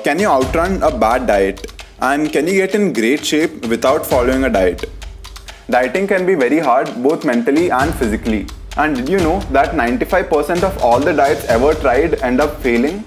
Can you outrun a bad diet? And can you get in great shape without following a diet? Dieting can be very hard both mentally and physically. And did you know that 95% of all the diets ever tried end up failing?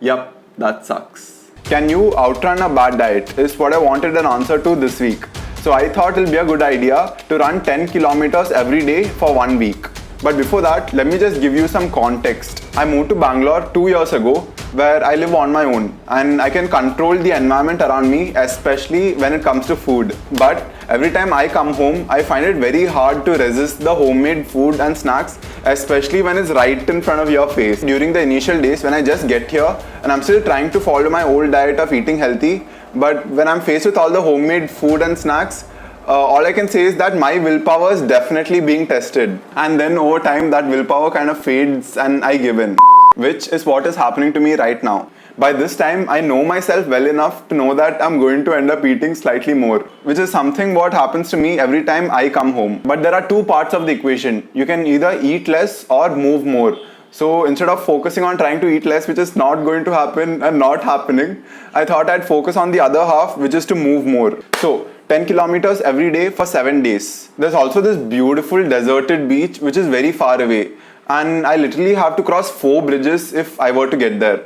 Yup, that sucks. Can you outrun a bad diet is what I wanted an answer to this week. So I thought it'll be a good idea to run 10 kilometers every day for 1 week. But before that, let me just give you some context. I moved to Bangalore 2 years ago, where I live on my own and I can control the environment around me, especially when it comes to food. But every time I come home, I find it very hard to resist the homemade food and snacks, especially when it's right in front of your face. During the initial days when I just get here and I'm still trying to follow my old diet of eating healthy, but when I'm faced with all the homemade food and snacks, all I can say is that my willpower is definitely being tested. And then over time that willpower kind of fades and I give in. Which is what is happening to me right now. By this time, I know myself well enough to know that I'm going to end up eating slightly more, which is something what happens to me every time I come home. But there are two parts of the equation. You can either eat less or move more. So instead of focusing on trying to eat less, which is not going to happen and not happening, I thought I'd focus on the other half, which is to move more. So 10 kilometers every day for 7 days. There's also this beautiful deserted beach, which is very far away. And I literally have to cross 4 bridges if I were to get there.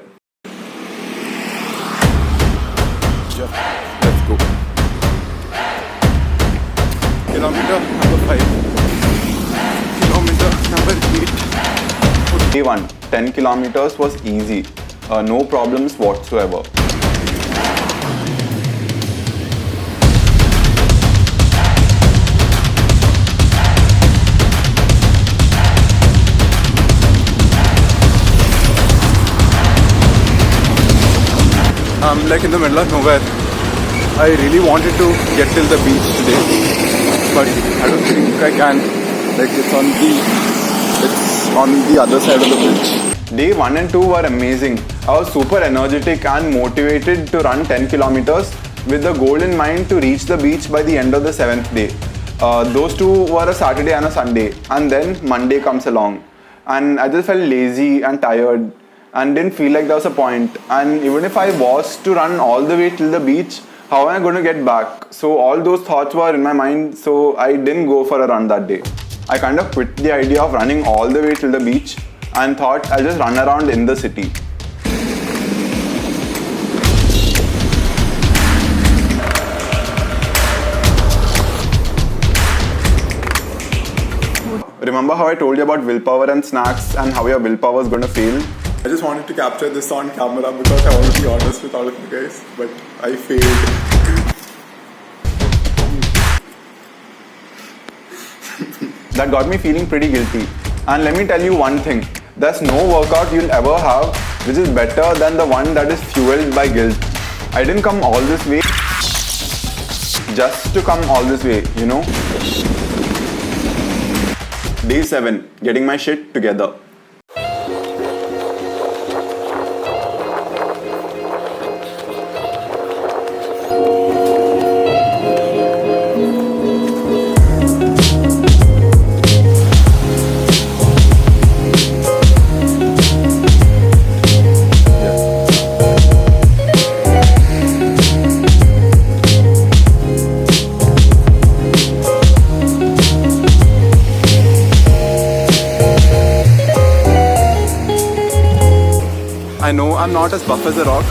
Let's go. Kilometer number 5. Kilometer number 8. Day 1, 10 kilometers was easy. No problems whatsoever. I'm like in the middle of nowhere. I really wanted to get till the beach today, but I don't think I can. Like it's on the other side of the bridge. Day 1 and 2 were amazing. I was super energetic and motivated to run 10 kilometers with the goal in mind to reach the beach by the end of the 7th day. Those two were a Saturday and a Sunday, and then Monday comes along. And I just felt lazy and tired and didn't feel like there was a point. And even if I was to run all the way till the beach, how am I going to get back? So all those thoughts were in my mind, so I didn't go for a run that day. I kind of quit the idea of running all the way till the beach and thought I'll just run around in the city. Remember how I told you about willpower and snacks and how your willpower is going to fail? I just wanted to capture this on camera because I want to be honest with all of you guys, but I failed. That got me feeling pretty guilty. And let me tell you one thing, there's no workout you'll ever have which is better than the one that is fueled by guilt. I didn't come all this way just to come all this way, you know. Day 7, getting my shit together. I know I'm not as buff as a rock,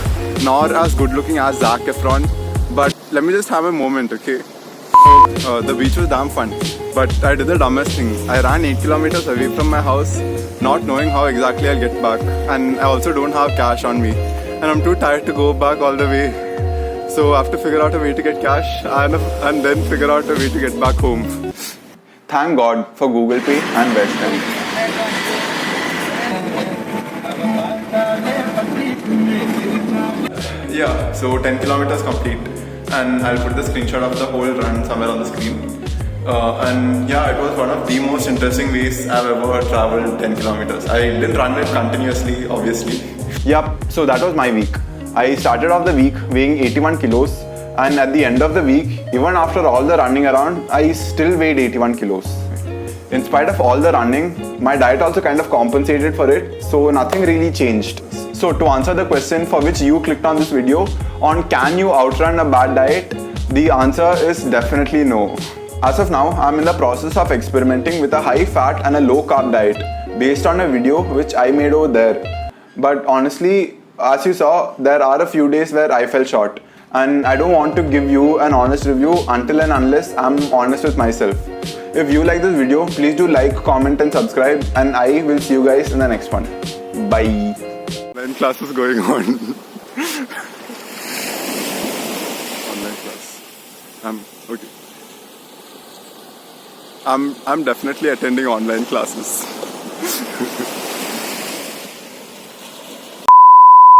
nor as good looking as Zac Efron, but let me just have a moment, okay? The beach was damn fun, but I did the dumbest thing. I ran 8 kilometers away from my house, not knowing how exactly I'll get back, and I also don't have cash on me, and I'm too tired to go back all the way. So I have to figure out a way to get cash and then figure out a way to get back home. Thank God for Google Pay and West End. Yeah, so 10 kilometers complete, and I'll put the screenshot of the whole run somewhere on the screen. And yeah, it was one of the most interesting ways I've ever traveled 10 kilometers. I didn't run it continuously, obviously. Yep, so that was my week. I started off the week weighing 81 kilos, and at the end of the week, even after all the running around, I still weighed 81 kilos. In spite of all the running, my diet also kind of compensated for it, so nothing really changed. So to answer the question for which you clicked on this video on can you outrun a bad diet, the answer is definitely no. As of now, I'm in the process of experimenting with a high fat and a low carb diet based on a video which I made over there. But honestly, as you saw, there are a few days where I fell short, and I don't want to give you an honest review until and unless I'm honest with myself. If you like this video, please do like, comment and subscribe, and I will see you guys in the next one. Bye. Online class is going on. Online class. Okay. I'm definitely attending online classes.